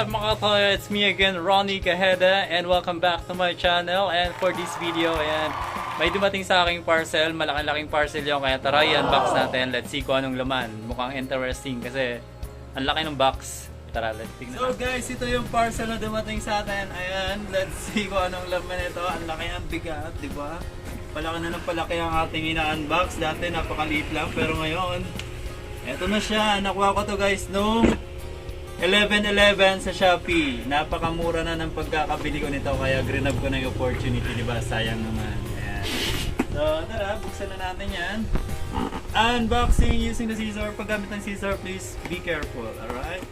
up mga KaToyo? It's me again, Ronnie Kaheda, and welcome back to my channel. And for this video, ayan, may dumating sa aking parcel. Malaking parcel yung, kaya tara i-unbox natin. Let's see kung anong laman. Mukhang interesting kasi ang laki ng box. Tara, let's tignan. So guys, ito yung parcel na dumating sa atin. Ayan, let's see kung anong laman ito. Ang laki, ang bigat, di ba? Palaki na ng palaki ang ating ina-unbox. Dati napakaliit lang, pero ngayon eto na siya. Nakuha ko to guys nung 11/11 sa Shopee. Napakamura na ng pagkakabili ko nito, kaya grab ko na yung opportunity, diba? Sayang naman. Ayan. So tara, buksan na natin yan. Unboxing using the scissor. Paggamit ng scissor, please be careful. Alright?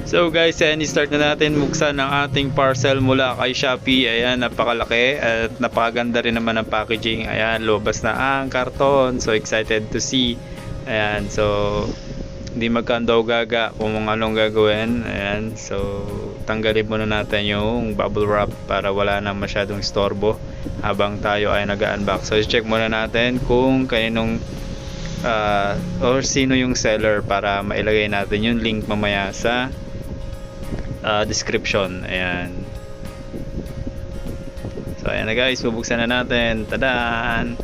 So guys, ayan, i-start na natin buksan ang ating parcel mula kay Shopee. Ayan, napakalaki at napakaganda rin naman ang packaging. Ayan, lobas na ang karton. So excited to see. Ayan, so hindi magkandaw gaga kung anong gagawin. Ayan, so tanggalin muna natin yung bubble wrap para wala na masyadong istorbo habang tayo ay nag-unbox. So check muna natin kung kaninong or sino yung seller para mailagay natin yung link mamaya sa description. Ayan. So ayan na guys, bubuksan na natin. Tadaan!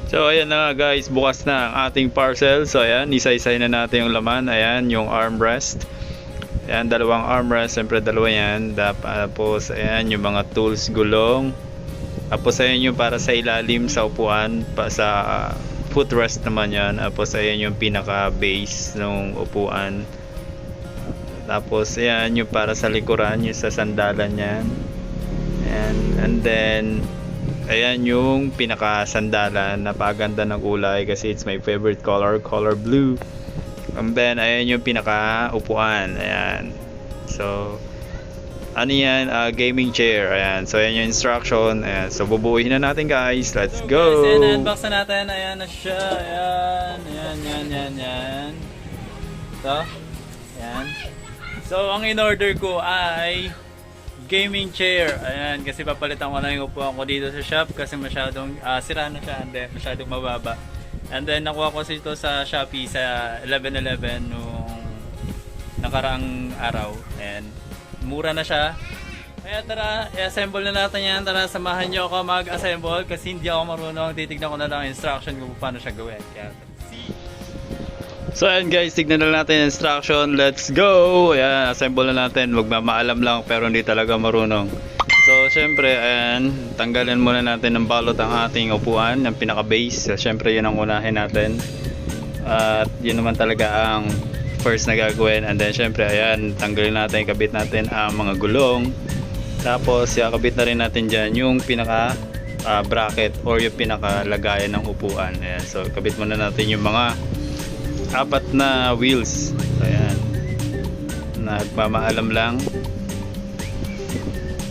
So ayan na guys, bukas na ang ating parcel. So ayan, isa-isay na natin yung laman. Ayan, yung armrest. Ayan, dalawang armrest. Siyempre dalawa yan. Tapos ayan, yung mga tools, gulong. Tapos ayan yung para sa ilalim sa upuan. Sa footrest naman yan. Tapos ayan yung pinaka base ng upuan. Tapos ayan yung para sa likuran, yung sa sandalan yan. And then ayan yung pinaka sandalan. Napaganda ng kulay kasi it's my favorite color blue. And then ayan yung pinaka upuan. Ayan. So ano yan? Gaming chair. Ayan. So ayan yung instruction. Ayan. So bubuuhin na natin guys. Let's go. Guys, ayan, unbox na natin. Ayan na siya. Ayan. So ayan. So ang in-order ko ay gaming chair. Ayan, kasi papalitan ko na yung upuan ko dito sa shop kasi masyadong sira na siya, and then masyadong mababa. And then nakuha ko ito sa Shopee sa 11/11 nung nakaraang araw, and mura na siya. Kaya tara, i-assemble na natin yan. Tara, samahan nyo ako mag-assemble kasi hindi ako marunong. Titignan ko na lang instruction kung paano siya gawin. Kaya so ayan guys, tignan na natin yung instruction. Let's go! Ayan, assemble na natin. Magmamaalam lang pero hindi talaga marunong. So syempre, ayan, tanggalin muna natin ng balot ang ating upuan, yung pinaka base. Syempre yun ang unahin natin. At yun naman talaga ang first na gagawin. And then syempre, ayan, tanggalin natin, kabit natin ang mga gulong. Tapos kabit na rin natin dyan yung pinaka bracket or yung pinaka lagayan ng upuan. Ayan, so kabit muna natin yung mga apat na wheels. Ayan, nagmamaalam lang.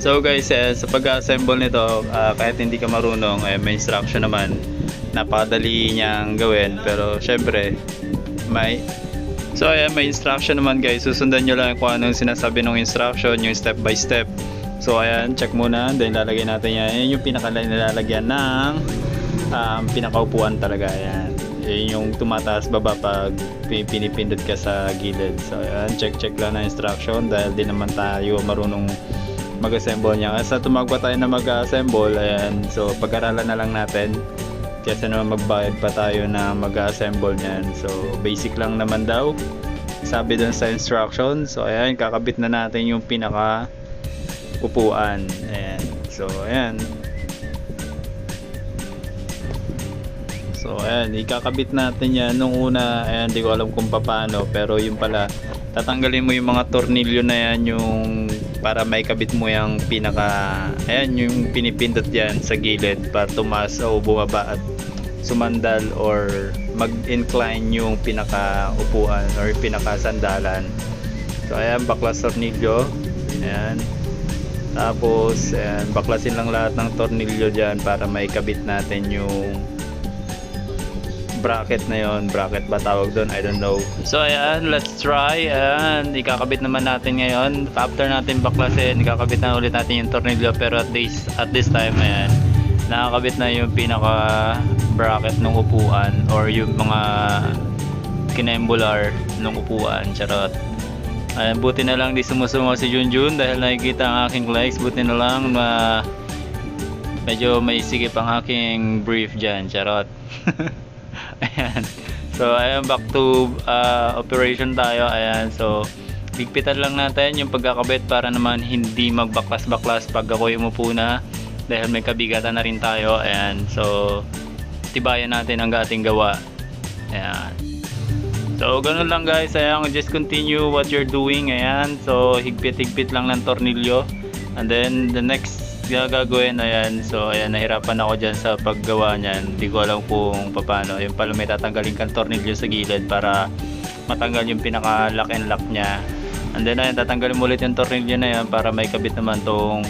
So guys, sa pag-assemble nito, kahit hindi ka marunong, may instruction naman. Napakadali niyang gawin, pero syempre may instruction naman guys. Susundan nyo lang kung anong sinasabi ng instruction, yung step by step. So ayan, check muna, then lalagay natin yan. Yan yung pinaka-nilalagyan ng pinakaupuan talaga. Ayan, yun yung tumataas baba pag pinipindot ka sa gilid. So ayan, check lang na instruction dahil di naman tayo marunong mag-assemble niya. Kasi tumagwa tayo na mag-assemble, ayan, so pag-aralan na lang natin kasi naman magbayad pa tayo na mag-assemble niyan. So basic lang naman daw sabi dun sa instruction. So ayan, kakabit na natin yung pinaka upuan. Ayan, so ayan. So ayan, ikakabit natin yan. Nung una, ayan, di ko alam kung paano, pero yung pala, tatanggalin mo yung mga tornilyo na yan, yung para may kabit mo yung pinaka, ayan, yung pinipindot yan sa gilid para tumaas o bumaba at sumandal or mag-incline yung pinaka upuan or pinaka sandalan. So ayan, baklas tornilyo. Ayan. Tapos ayan, baklasin lang lahat ng tornilyo dyan para may kabit natin yung bracket na yon. Bracket ba tawag doon? I don't know. So ayan, let's try. Ayan, ikakabit naman natin ngayon. After natin baklasin, ikakabit na ulit natin yung tornilyo, pero at this time, ayan, nakakabit na yung pinaka bracket ng upuan or yung mga kinembular ng upuan. Charot. Ayan, buti na lang di sumusungaw si Junjun dahil nakikita ang aking legs. Buti na lang na medyo may sigip ang aking brief dyan. Charot. Ayan. So ayan, back to operation tayo. Ayan, so higpitan lang natin yung pagkakabit para naman hindi magbaklas-baklas pag ako umupo na dahil may kabigatan na rin tayo. Ayan, so tibayan natin ang ating gawa. Ayan. So ganun lang guys. Ayan, just continue what you're doing. Ayan, so higpit-higpit lang ng tornilyo. And then the next gagawin, ayan, so ayan, nahirapan ako dyan sa paggawa nyan. Hindi ko alam kung paano. Yung pala may tatanggalin kang tornilyo sa gilid para matanggal yung pinaka lock and lock nya. And then ayan, tatanggalin mo ulit yung tornilyo na yan para may kabit naman tong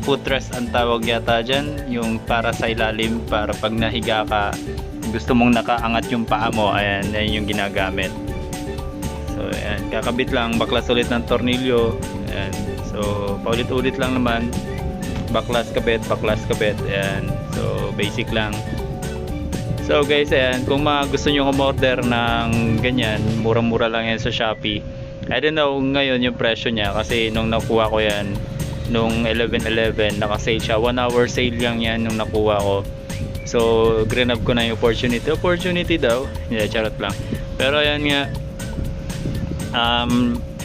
footrest ang tawag yata dyan, yung para sa ilalim, para pag nahiga ka gusto mong nakaangat yung paa mo. Ayan, yan yung ginagamit. So ayan, kakabit lang, baklas ulit ng tornilyo. Ayan, so paulit-ulit lang naman, baklas kabit, baklas kabit. Ayan, so basic lang. So guys, ayan, kung gusto nyo umorder ng ganyan, murang-mura lang yan sa Shopee. I don't know ngayon yung presyo niya kasi nung nakuha ko yan nung 11/11, naka-sale siya. 1 hour sale lang yan nung nakuha ko. So grab ko na yung opportunity daw. Yeah, charot lang. Pero ayan nga,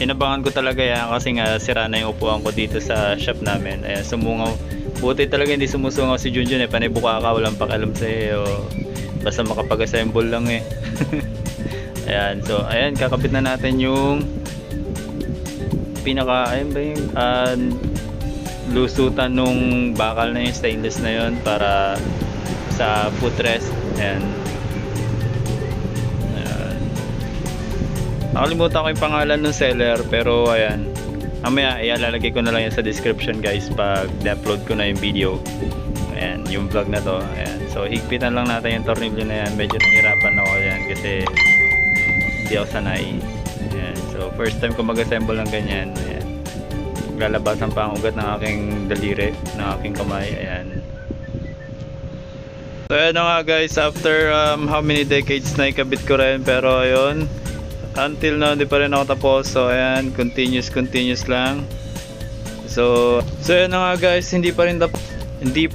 inabangan ko talaga yan kasi nga sira na yung upuan ko dito sa shop namin. Ayan, sumungaw. Buti talaga hindi sumusungaw si Junjun eh. Panay buka ka, walang pakialam sa'yo. Basta makapag-assemble lang eh. Ayan, so ayan, kakabit na natin yung pinaka, ayun ba yung lusutan nung bakal na yung stainless na yun para sa footrest. Ayan. Nakalimutan ko yung pangalan ng seller pero ayan, mamaya ilalagay ko na lang yan sa description guys pag upload ko na yung video. Ayan, yung vlog na to. Ayan, so higpitan lang natin yung tornilyo na yan. Medyo nahirapan ako yan kasi hindi ako sanay. Ayan, so first time ko mag-assemble ng ganyan. Ayan, lalabasan pa ang ugat ng aking daliri, ng aking kamay. Ayan. So ayan na nga guys, after how many decades na ikabit ko rin, pero ayun, until now hindi pa rin ako tapos. So ayan, continuous lang. So ayan na nga guys, hindi pa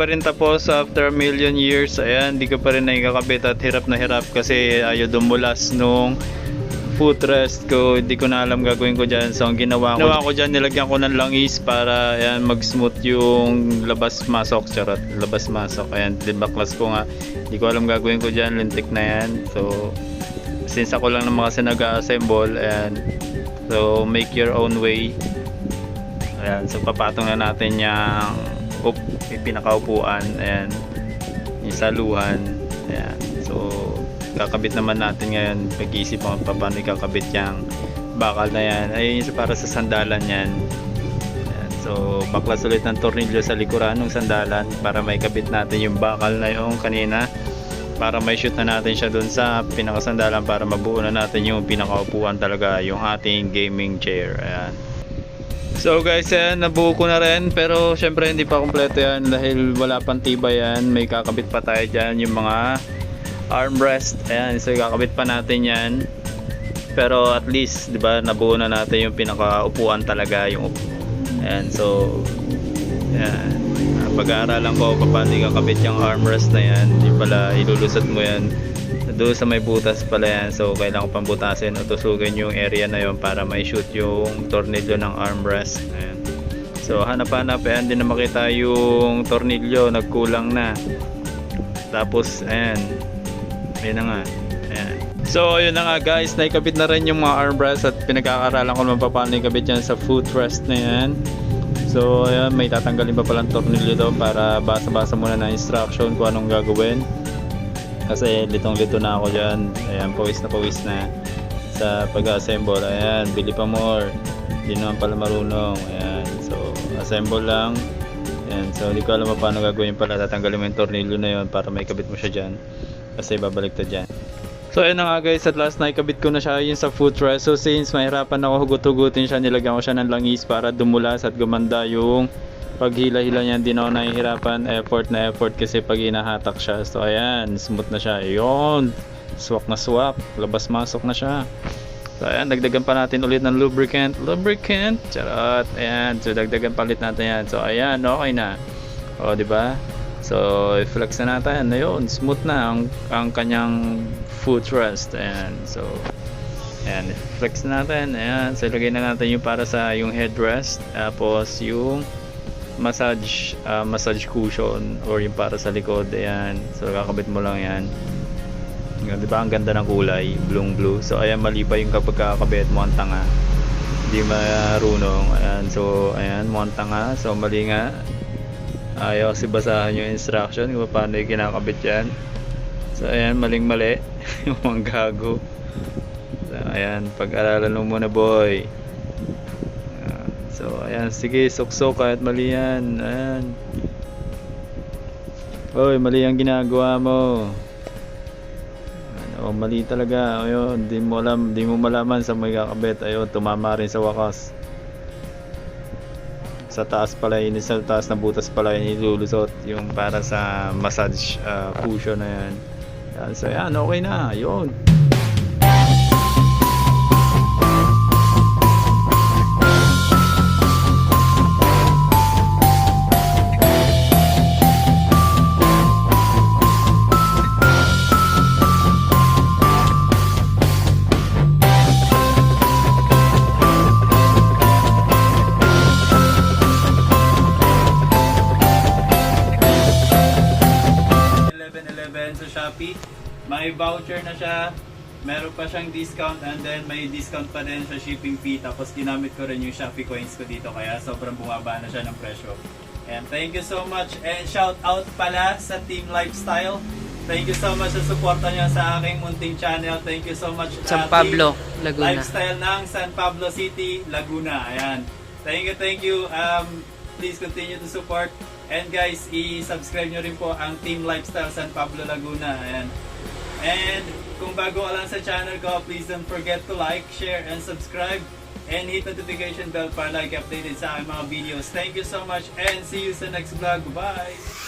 rin tapos after a million years. Ayan, hindi ko pa rin nakikakabit at hirap na hirap kasi ayaw dumulas nung footrest ko. Hindi ko na alam gagawin ko dyan. So ang ginawa ko dyan, nilagyan ko ng langis para ayan, mag smooth yung labas-masok. Charot, labas-masok. Ayan, baklas ko nga. Hindi ko alam gagawin ko dyan, lintik na yan. So since ako lang naman kasi nag-assemble, ayan, so make your own way. Ayan, so papatong na natin yung pinakaupuan. Ayan, yung saluhan. Ayan, so kakabit naman natin ngayon. Pag-iisip mo paano ikakabit yung bakal na yan. Ayun yung para sa sandalan yan. Ayan, so baklas ulit ng tornilyo sa likuran ng sandalan para may kabit natin yung bakal na yung kanina, para may shoot na natin siya dun sa pinakasandalan para mabuo na natin yung pinakaupuan talaga, yung ating gaming chair. Ayan. So guys, ayan, nabuo ko na rin pero syempre hindi pa kompleto yan dahil wala pang tibay yan. May kakabit pa tayo dyan, yung mga armrest. Ayan, so kakabit pa natin yan. Pero at least, di ba, nabuo na natin yung pinakaupuan talaga, yung ayan, so ayan. Pag-aaralan ko paano ikakabit yung armrest na yan. Hindi pala ilulusot mo yan doon sa may butas pala yan. So kailangan ko pang butasin o tusugin yung area na yon para may shoot yung tornilyo ng armrest. Ayan. So hanap-hanap, ayan, din na makita yung tornilyo, nagkulang na. Tapos ayan, ayan na nga. Ayan. So ayun na nga guys, naikabit na rin yung mga armrest at pinag-aaralan ko naman paano ikabit yan sa footrest na yan. So ayan, may tatanggalin pa palang tornilyo daw para basa-basa muna na instruction kung anong gagawin. Kasi litong-lito na ako dyan. Ayan, pawis na sa pag-assemble. Ayan, bili pa more. Hindi naman pala marunong. Ayan, so assemble lang. Ayan, so hindi ko alam paano gagawin pala. Tatanggalin mo yung tornilyo na yun para may kabit mo siya dyan. Kasi babaliktad dyan. So ayun na nga guys, at last naikabit ko na siya yun sa footrest. So since mahirapan ako hugot-hugutin siya, nilagyan ko siya ng langis para dumulas at gumanda yung paghila-hila niya. Hindi na ako nahihirapan, effort kasi pag hinahatak siya. So ayan, smooth na siya. Ayun, swak na swak, labas-masok na siya. So ayan, dagdagan pa natin ulit ng lubricant, charot. Ayan, so dagdagan palit natin yan. So ayan, okay na. O, di ba? So i-flex na natin. Ayun, smooth na ang kanyang footrest. Ayan, so ayan, flex na natin. Ayan, so ilagay na natin yung para sa yung headrest, tapos yung massage cushion or yung para sa likod. Ayan, so kakabit mo lang yan. Di ba ang ganda ng kulay, blue. So ayan, mali pa yung kapag kakabit mo ang tanga, hindi marunong. Ayan, so ayan, mo ang tanga, so mali nga. Ayaw kasi basahan yung instruction kung paano yung kinakabit yan. So ayan, mali yung mga gago. So ayan, pag-aralan mo muna, boy. So ayan, sige, sok kahit mali yan. Ayan, oy, mali ang ginagawa mo. O, mali talaga. Ayun, di mo malaman sa may kakabit. Ayun, tumama rin sa wakas. Sa taas pala yun, sa taas na butas pala yun ilulusot yung para sa massage cushion na yan. Yan, so yan, okay na. Ayun. Sa Shopee, may voucher na siya, meron pa siyang discount, and then may discount pa din sa shipping fee. Tapos ginamit ko rin yung Shopee coins ko dito, kaya sobrang bumaba na siya ng presyo. And thank you so much, and shout out pala sa Team Lifestyle. Thank you so much sa suporta niyo sa aking munting channel. Thank you so much, San Pablo, Laguna. Lifestyle ng San Pablo City, Laguna. Ayan, thank you. Please continue to support. And guys, i-subscribe nyo rin po ang Team Lifestyle San Pablo, Laguna. Ayan. And kung bago ka lang sa channel ko, please don't forget to like, share, and subscribe. And hit notification bell para like updated sa aking mga videos. Thank you so much, and see you sa next vlog. Bye!